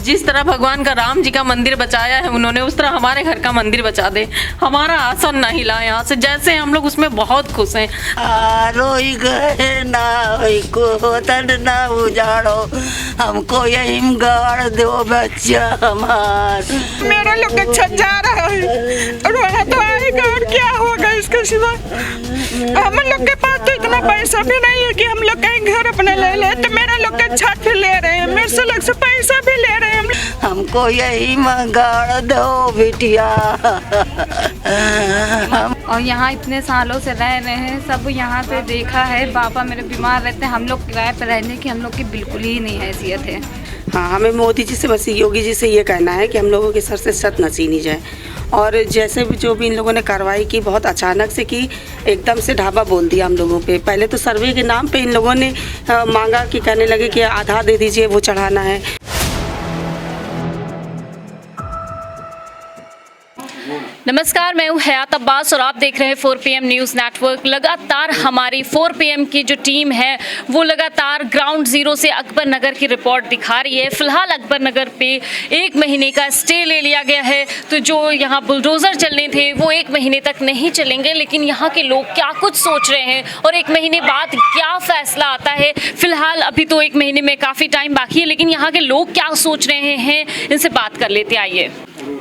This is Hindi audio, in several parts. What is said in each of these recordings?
जिस तरह भगवान का राम जी का मंदिर बचाया है उन्होंने, उस तरह हमारे घर का मंदिर बचा दे। हमारा आसन ना हिला यहाँ से, जैसे हम लोग उसमें बहुत खुश हैं। रोई गए ना को तन ना उजाड़ो, हमको यही गाड़ दो बच्चा हमार। मेरा लोग अच्छा जा रहा है, रोना तो आएगा और क्या होगा इसके सिवा। हम लोग के पास तो इतना पैसा भी नहीं है कि हम लोग कहीं घर अपने ले ले, तो मेरा लोग का छत भी ले रहे हैं, मेरे से लोग से पैसा भी ले रहे हैं। हमको यही गाड़ दो बिटिया। और यहाँ इतने सालों से रह रहे हैं, सब यहाँ पे देखा है। पापा मेरे बीमार रहते हैं, हम लोग किराए पर रहने की हम लोग की बिल्कुल ही नहीं हैसियत है। हाँ, हमें मोदी जी से बस योगी जी से ये कहना है कि हम लोगों के सर से छत न छीनी जाए। और जैसे भी जो भी इन लोगों ने कार्रवाई की, बहुत अचानक से की, एकदम से ढाबा बोल दिया हम लोगों पे। पहले तो सर्वे के नाम पे इन लोगों ने मांगा कि कहने लगे कि आधा दे दीजिए, वो चढ़ाना है। नमस्कार, मैं हूं हयात अब्बास और आप देख रहे हैं 4 PM न्यूज़ नेटवर्क। लगातार हमारी 4 PM की जो टीम है वो लगातार ग्राउंड ज़ीरो से अकबर नगर की रिपोर्ट दिखा रही है। फिलहाल अकबर नगर पे 1 महीने का स्टे ले लिया गया है, तो जो यहाँ बुलडोज़र चलने थे वो 1 महीने तक नहीं चलेंगे। लेकिन यहाँ के लोग क्या कुछ सोच रहे हैं और 1 महीने बाद क्या फैसला आता है, फिलहाल अभी तो 1 महीने में काफ़ी टाइम बाकी है, लेकिन यहाँ के लोग क्या सोच रहे हैं इनसे बात कर लेते। आइए।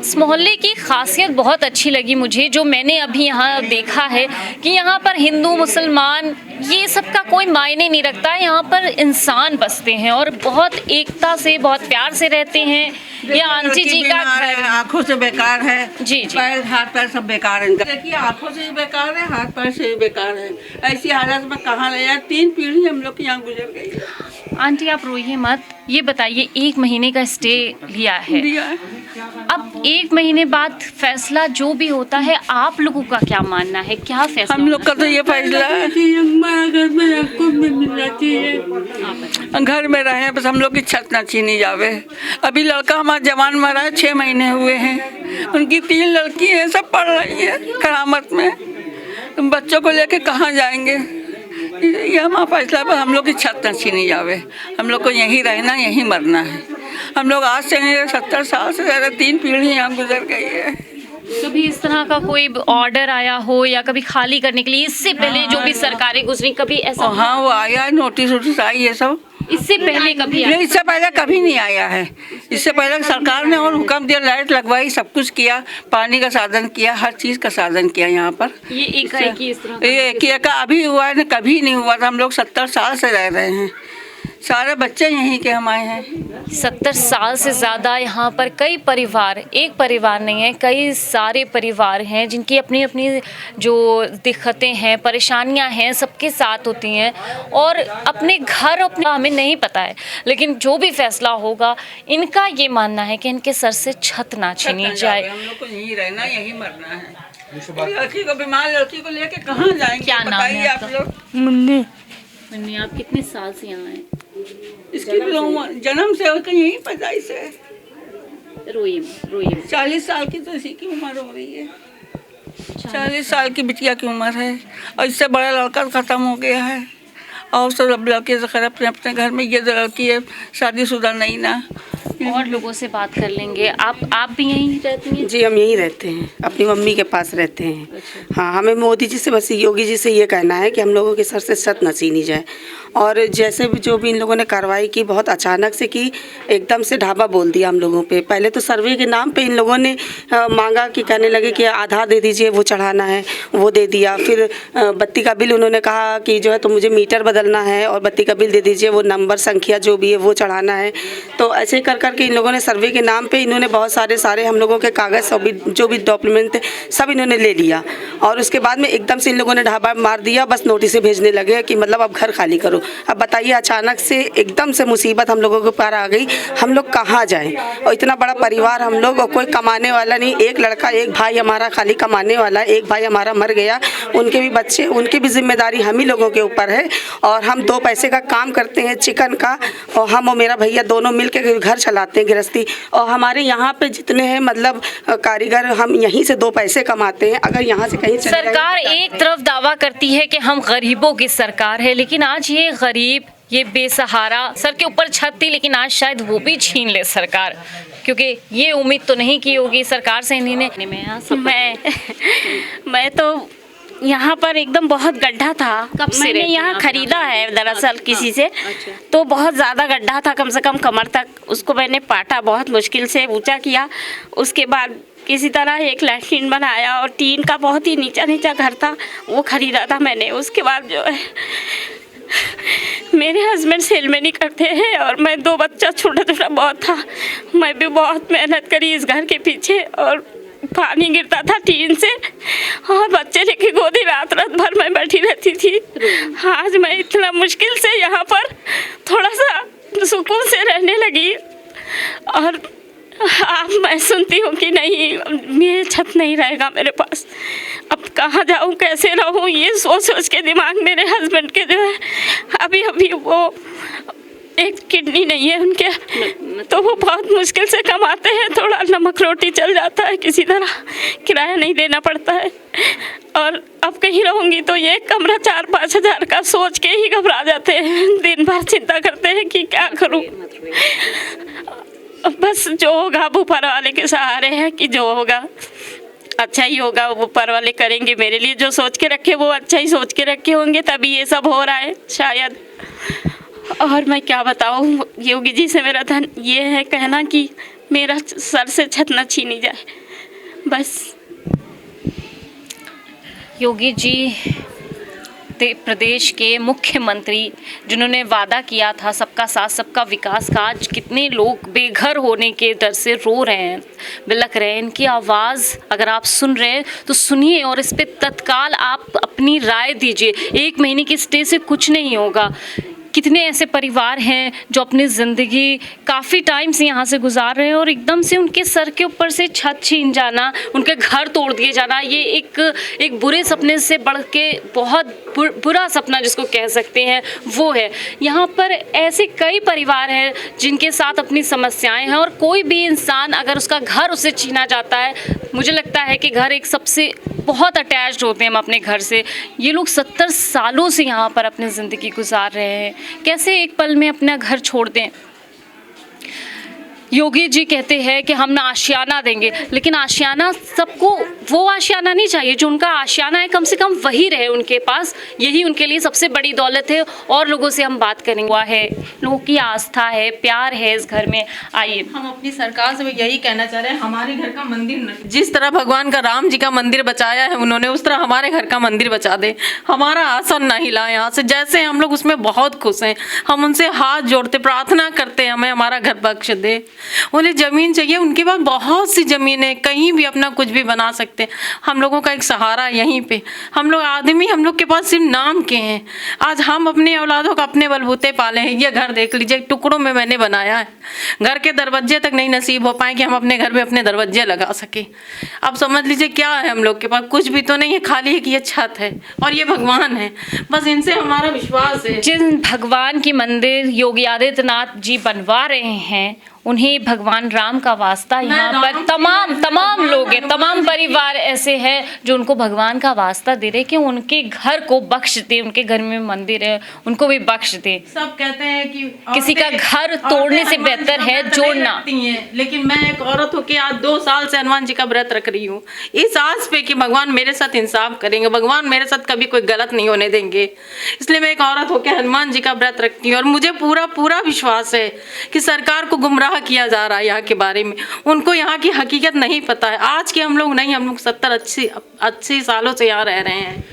इस मोहल्ले की खासियत बहुत अच्छी लगी मुझे, जो मैंने अभी यहाँ देखा है कि यहाँ पर हिंदू मुसलमान ये सब का कोई मायने नहीं रखता है। यहाँ पर इंसान बसते हैं और बहुत एकता से, बहुत प्यार से रहते हैं। ये आंटी जी का घर आँखों से बेकार है, जी। पैर हाथ पैर सब बेकार है। देखिए आँखों से भी बेकार है, हाथ पैर से भी बेकार है। ऐसी हालत में कहाँ ले यार, 3 पीढ़ी हम लोग यहाँ गुजर गई है। आंटी आप रोइए मत, ये बताइए 1 महीने का स्टे लिया है, अब 1 महीने बाद फैसला जो भी होता है आप लोगों का क्या मानना है, क्या फैसला? हम लोग का तो ये फैसला है कि हमारा घर में आपको मिलना चाहिए, घर में रहे, बस हम लोग की छत ना छीनी जावे। अभी लड़का हमारा जवान मरा है, 6 महीने हुए हैं, उनकी 3 लड़की हैं, सब पढ़ रही है करामत में। तुम बच्चों को लेके कहाँ जाएंगे? ये हमारा फैसला है, हम लोग की छत न छीनी जावे। हम लोग को यहीं रहना, यहीं मरना है। हम लोग आज से 70 साल से ज़्यादा 3 पीढ़ी यहाँ गुजर गई है। कभी इस तरह का कोई ऑर्डर आया हो या कभी खाली करने के लिए इससे पहले जो भी सरकारें गुजरी, कभी ऐसा? हाँ, वो आया है, नोटिस आई है सब। इससे पहले कभी आया? नहीं, इससे पहले कभी नहीं आया है। इससे पहले सरकार ने और हुक्म दिया, लाइट लगवाई, सब कुछ किया, पानी का साधन किया, हर चीज़ का साधन किया यहाँ पर। ये एक ही इस तरह ये एक अभी हुआ है, कभी नहीं हुआ था। हम लोग 70 साल से रह रहे हैं, सारे बच्चे यहीं के हमारे हैं। 70 साल से ज़्यादा यहाँ पर कई परिवार, एक परिवार नहीं है, कई सारे परिवार हैं जिनकी अपनी अपनी जो दिक्कतें हैं, परेशानियाँ हैं, सबके साथ होती हैं। और अपने घर अपने हमें नहीं पता है, लेकिन जो भी फैसला होगा इनका ये मानना है कि इनके सर से छत ना छीनी जाए। हम लोग को यहीं रहना, यहीं मरना है। लड़की को, बीमार लड़की को लेके कहाँ जाएंगे? क्या नाम है आप लोग? मुन्नी। मुन्नी, आप कितने साल से यहाँ हैं? इसकी जन्म से यही पैदाइश है। रोइए। 40 साल की तो इसी की उम्र हो रही है, 40 साल की बिटिया की उम्र है, और इससे बड़ा लड़का खत्म हो गया है। और सब लड़के से खैर अपने अपने घर में, ये लड़की है शादीशुदा नहीं ना। और लोगों से बात कर लेंगे। आप भी यहीं रहती हैं? जी, हम यहीं रहते हैं, अपनी मम्मी के पास रहते हैं। हाँ, हमें मोदी जी से बस योगी जी से ये कहना है कि हम लोगों के सर से छत न छीनी जाए। और जैसे भी जो भी इन लोगों ने कार्रवाई की, बहुत अचानक से की, एकदम से ढाबा बोल दिया हम लोगों पे। पहले तो सर्वे के नाम पे इन लोगों ने मांगा कि कहने लगे कि आधा दे दीजिए, वो चढ़ाना है, वो दे दिया। फिर बत्ती का बिल उन्होंने कहा कि जो है तो मुझे मीटर बदलना है और बत्ती का बिल दे दीजिए, वो नंबर संख्या जो भी है वो चढ़ाना है। तो ऐसे कर करके इन लोगों ने सर्वे के नाम पे इन्होंने बहुत सारे हम लोगों के कागज़ जो भी डॉक्यूमेंट थे सब इन्होंने ले लिया। और उसके बाद में एकदम से इन लोगों ने ढाबा मार दिया, बस नोटिस भेजने लगे कि मतलब अब घर खाली करो। अब बताइए, अचानक से एकदम से मुसीबत हम लोगों के पार आ गई, हम लोग कहाँ जाएं? और इतना बड़ा परिवार हम लोग, और कोई कमाने वाला नहीं, एक लड़का, एक भाई हमारा खाली कमाने वाला है, एक भाई हमारा मर गया, उनके भी बच्चे, उनकी भी जिम्मेदारी हम ही लोगों के ऊपर है। और हम 2 पैसे का काम करते हैं चिकन का, और हम और मेरा भैया दोनों मिल के घर चलाते हैं गृहस्थी। और हमारे यहाँ पे जितने हैं मतलब कारीगर, हम यहीं से 2 पैसे कमाते हैं। अगर यहाँ से कहीं सरकार एक तरफ दावा करती है कि हम गरीबों की सरकार है, लेकिन आज ये गरीब ये बेसहारा, सर के ऊपर छत थी लेकिन आज शायद वो भी छीन ले सरकार, क्योंकि ये उम्मीद तो नहीं की होगी सरकार से इन्हीं ने। मैं तो यहाँ पर एकदम बहुत गड्ढा था। कब से मैंने रहती हैं यहाँ आप खरीदा यहाँ है दरअसल किसी से, अच्छा। तो बहुत ज़्यादा गड्ढा था, कम से कम कमर तक। उसको मैंने पाटा, बहुत मुश्किल से ऊंचा किया। उसके बाद किसी तरह एक लैट्रिन बनाया और टीन का बहुत ही नीचा नीचा घर था, वो खरीदा था मैंने। उसके बाद जो है मेरे हस्बैंड सेलमैनी करते हैं और मैं 2 बच्चा छोटा छोटा बहुत था। मैं भी बहुत मेहनत करी इस घर के पीछे, और पानी गिरता था टीन से और बच्चे लेके गोदी रात भर मैं बैठी रहती थी। आज मैं इतना मुश्किल से यहाँ पर थोड़ा सा सुकून से रहने लगी, और अब मैं सुनती हूँ कि नहीं, ये छत नहीं रहेगा मेरे पास। अब कहाँ जाऊँ, कैसे रहूँ, ये सोच सोच के दिमाग मेरे हस्बैंड के जो है अभी वो एक किडनी नहीं है उनके, तो वो बहुत मुश्किल से कमाते हैं। थोड़ा नमक रोटी चल जाता है, किसी तरह किराया नहीं देना पड़ता है। और अब कहीं रहूँगी तो ये कमरा 4-5 हज़ार का सोच के ही घबरा जाते हैं। दिन भर चिंता करते हैं कि क्या करूँ। बस जो होगा वो ऊपर वाले के सहारे है, कि जो होगा अच्छा ही होगा, वो ऊपर वाले करेंगे मेरे लिए। जो सोच के रखे वो अच्छा ही सोच के रखे होंगे, तभी ये सब हो रहा है शायद। और मैं क्या बताऊँ, योगी जी से मेरा धन ये है कहना कि मेरा सर से छत न छीनी जाए, बस। योगी जी प्रदेश के मुख्यमंत्री, जिन्होंने वादा किया था सबका साथ सबका विकास का, आज कितने लोग बेघर होने के डर से रो रहे हैं, बिलख रहे हैं। इनकी आवाज़ अगर आप सुन रहे हैं तो सुनिए और इस पे तत्काल आप अपनी राय दीजिए। 1 महीने की स्टे से कुछ नहीं होगा। कितने ऐसे परिवार हैं जो अपनी ज़िंदगी काफ़ी टाइम से यहाँ से गुजार रहे हैं और एकदम से उनके सर के ऊपर से छत छीन जाना, उनके घर तोड़ दिए जाना, ये एक बुरे सपने से बढ़ के बहुत बुरा सपना जिसको कह सकते हैं वो है। यहाँ पर ऐसे कई परिवार हैं जिनके साथ अपनी समस्याएं हैं, और कोई भी इंसान अगर उसका घर उसे छीना जाता है, मुझे लगता है कि घर एक सबसे बहुत अटैच्ड होते हैं हम अपने घर से। ये लोग 70 सालों से यहाँ पर अपनी ज़िंदगी गुजार रहे हैं, कैसे एक पल में अपना घर छोड़ दें। योगी जी कहते हैं कि हम ना आशियाना देंगे, लेकिन आशियाना सबको वो आशियाना नहीं चाहिए जो उनका आशियाना है, कम से कम वही रहे उनके पास, यही उनके लिए सबसे बड़ी दौलत है। और लोगों से हम बात करेंगे, हुआ है लोगों की आस्था है, प्यार है इस घर में। आइए, हम अपनी सरकार से यही कहना चाह रहे हैं, हमारे घर का मंदिर न, जिस तरह भगवान का राम जी का मंदिर बचाया है उन्होंने, उस तरह हमारे घर का मंदिर बचा दे। हमारा आसन ना हिला यहाँ से, जैसे हम लोग उसमें बहुत खुश हैं। हम उनसे हाथ जोड़ते प्रार्थना करते हैं हमें हमारा घर बख्श दे। उन्हें ज़मीन चाहिए, उनके पास बहुत सी ज़मीन है, कहीं भी अपना कुछ भी बना सकते हैं। हम लोगों का एक सहारा यहीं पे, हम लोग आदमी, हम लोग के पास सिर्फ नाम के हैं। आज हम अपने औलादों को अपने बलबूते पाले हैं। ये घर देख लीजिए, टुकड़ों में मैंने बनाया है। घर के दरवाजे तक नहीं नसीब हो पाए कि हम अपने घर में अपने दरवाजे लगा सके। अब समझ लीजिए क्या है, हम लोग के पास कुछ भी तो नहीं है, खाली है कि ये छत है और ये भगवान है, बस इनसे हमारा विश्वास है। जिन भगवान की मंदिर योगी आदित्यनाथ जी बनवा रहे हैं, उन्हें भगवान राम का वास्ता, यहाँ पर तमाम लोग हैं, तमाम परिवार ऐसे हैं जो उनको भगवान का वास्ता दे रहे कि उनके घर को बख्श दे, उनके घर में मंदिर है उनको भी बख्श दे। सब कहते हैं कि किसी का घर तोड़ने से बेहतर है जोड़ना। लेकिन मैं एक औरत हो के आज 2 साल से हनुमान जी का व्रत रख रही हूँ, इस आस पे कि भगवान मेरे साथ इंसाफ करेंगे, भगवान मेरे साथ कभी कोई गलत नहीं होने देंगे। इसलिए मैं एक औरत होके हनुमान जी का व्रत रखती हूँ और मुझे पूरा विश्वास है कि सरकार को गुमराह किया जा रहा है यहाँ के बारे में। उनको यहाँ की हकीकत नहीं पता है। आज के हम लोग नहीं, हम लोग 70-80 सालों से यहाँ रह रहे हैं।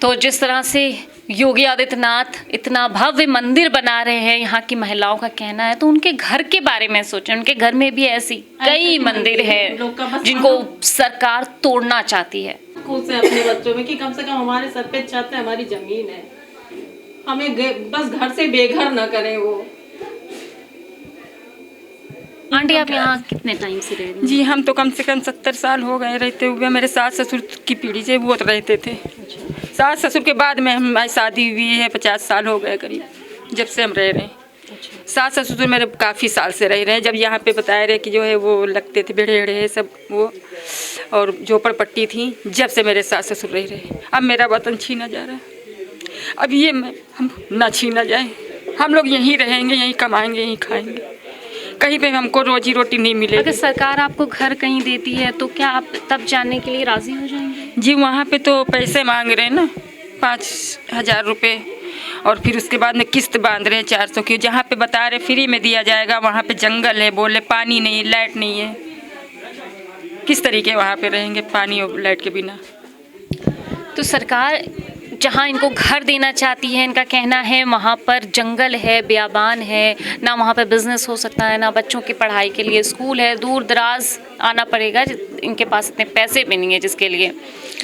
तो जिस तरह से योगी आदित्यनाथ इतना भव्य मंदिर बना रहे हैं, यहाँ की महिलाओं का कहना है, तो उनके घर के बारे में सोचें। उनके घर में भी ऐसी कई मंदिर है जिनको सरकार तोड़ना चाहती है। खुश है अपने बच्चों में कि कम से कम हमारे सर पे छत है, हमारी जमीन है, हमें बस घर से बेघर न करें वो। आंटी, आप यहाँ कितने टाइम से रह रही हैं? जी हम तो कम से कम 70 साल हो गए रहते हुए। मेरे सास ससुर की पीढ़ी से वो रहते थे। सास ससुर के बाद में हमारी शादी हुई है, 50 साल हो गए करीब, जब से हम रह रहे हैं। सास ससुर मेरे काफ़ी साल से रह रहे हैं। जब यहाँ पे बताए रहे कि जो है वो लगते थे भेड़े सब वो, और झोपड़पट्टी थी, जब से मेरे सास ससुर रह रहे हैं। अब मेरा वतन छीना जा रहा है, अब ये हम ना छीना जाए। हम लोग यहीं रहेंगे, यहीं कमाएंगे, यहीं खाएंगे, कहीं पे हमको रोजी रोटी नहीं मिलेगी। अगर सरकार आपको घर कहीं देती है तो क्या आप तब जाने के लिए राजी हो जाएंगे? जी वहाँ पे तो पैसे मांग रहे हैं ना, 5,000 रुपये, और फिर उसके बाद में किस्त बांध रहे हैं 400 की। जहाँ पे बता रहे फ्री में दिया जाएगा, वहाँ पे जंगल है, बोले पानी नहीं, लाइट नहीं है। किस तरीके वहाँ पे रहेंगे पानी और लाइट के बिना? तो सरकार जहाँ इनको घर देना चाहती है, इनका कहना है वहाँ पर जंगल है, बियाबान है, ना वहाँ पर बिजनेस हो सकता है, ना बच्चों की पढ़ाई के लिए स्कूल है, दूर दराज आना पड़ेगा, इनके पास इतने पैसे भी नहीं है जिसके लिए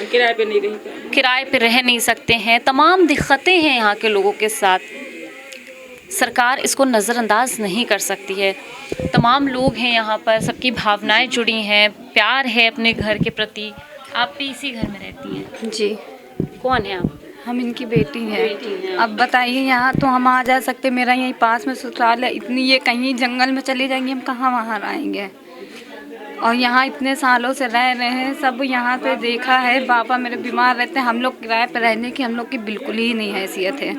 किराए पे नहीं रही, किराए पे रह नहीं सकते हैं। तमाम दिक्कतें हैं यहाँ के लोगों के साथ। सरकार इसको नज़रअंदाज नहीं कर सकती है। तमाम लोग हैं यहाँ पर, सबकी भावनाएं जुड़ी हैं, प्यार है अपने घर के प्रति। आप भी इसी घर में रहती हैं? जी, कौन है आप? हम इनकी बेटी हैं। अब बताइए, यहाँ तो हम आ जा सकते, मेरा यहीं पास में ससुराल है, इतनी ये कहीं जंगल में चली जाएंगी, हम कहाँ वहाँ आएंगे? और यहाँ इतने सालों से रह रहे हैं, सब यहाँ पे देखा है। पापा मेरे बीमार रहते हैं, हम लोग किराए पर रहने की हम लोग की बिल्कुल ही नहीं हैसियत है,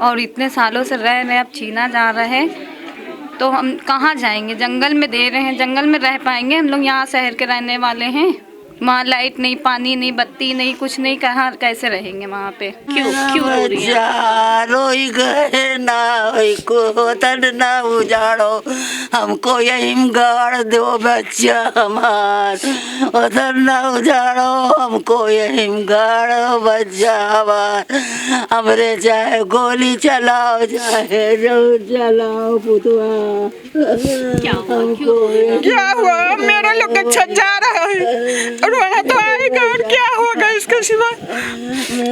और इतने सालों से रह रहे हैं, अब छीना जा रहे हैं तो हम कहाँ जाएंगे? जंगल में दे रहे हैं, जंगल में रह पाएंगे हम लोग? यहाँ शहर के रहने वाले हैं, वहाँ लाइट नहीं, पानी नहीं, बत्ती नहीं, कुछ नहीं, कहाँ कैसे रहेंगे वहाँ पे? क्यों रो रही हैं? रोई गए ना को तन ना उजाड़ो, हमको यहीं गाड़ दो बच्चा हमार, उधर ना उजाड़ो, हमको यहीं गाड़ो बच्चा हमार, हमरे चाहे गोली चलाओ, चाहे जो चलाओ पुतवा। क्या हुआ? मेरा लोग का छत जा रहा है, रोना तो आएगा, और क्या होगा इसके सिवा?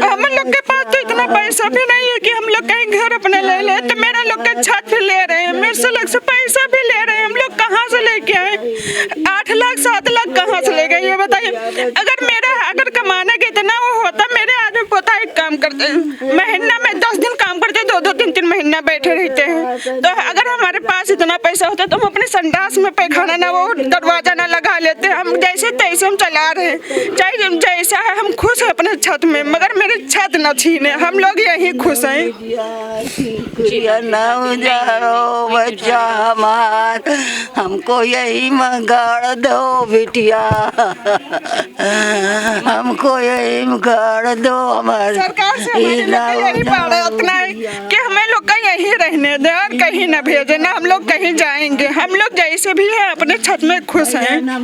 हम लोग के पास तो इतना पैसा भी नहीं है कि हम लोग कहीं घर अपने ले ले। तो मेरा लोग का छत भी ले रहे हैं, मेरे से लोग से पैसा भी ले रहे हैं, हम लोग कहाँ से लेके आए? 8 लाख 7 लाख कहाँ से ले गए ये बताइए? अगर कमाने के इतना वो होता, मेरे आदमी पोता एक काम करते हैं, महीना में 10 दिन काम करते, 2-2 3-3 महीना बैठे रहते हैं। तो अगर हमारे पास इतना पैसा होता तो हम अपने संडास में पैखाना ना, वो दरवाजा ना लगा लेते। हम जैसे तैसे हम चला रहे हैं, चाहे जैसा है, हम खुश हैं अपने छत में, मगर मेरे छत न छीने, हम लोग यही खुश हैं। ना उजाड़ो बच्चा हमार, हमको यही गाड़ दो बिटिया, हमको यही गाड़ दो हमारे। सरकार से यही बात उतना है कि हमें लोग का यही रहने दे और कहीं न भेजे, ना हम लोग कहीं जाएंगे। हम लोग जैसे भी हैं अपने छत में खुश हैं।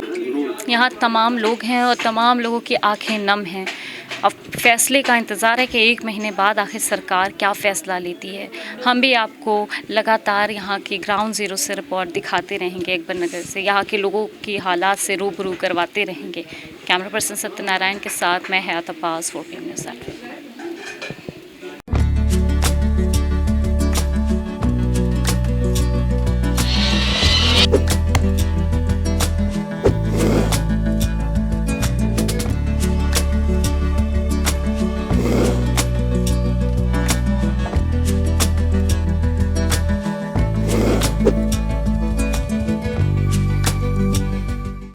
यहाँ तमाम लोग हैं और तमाम लोगों की आंखें नम हैं। अब फैसले का इंतज़ार है कि 1 महीने बाद आखिर सरकार क्या फ़ैसला लेती है। हम भी आपको लगातार यहाँ की ग्राउंड ज़ीरो से रिपोर्ट दिखाते रहेंगे, अकबर नगर से, यहाँ के लोगों की हालात से रूबरू करवाते रहेंगे। कैमरा पर्सन सत्यनारायण के साथ मैं हयात अब्बास, 4PM न्यूज़।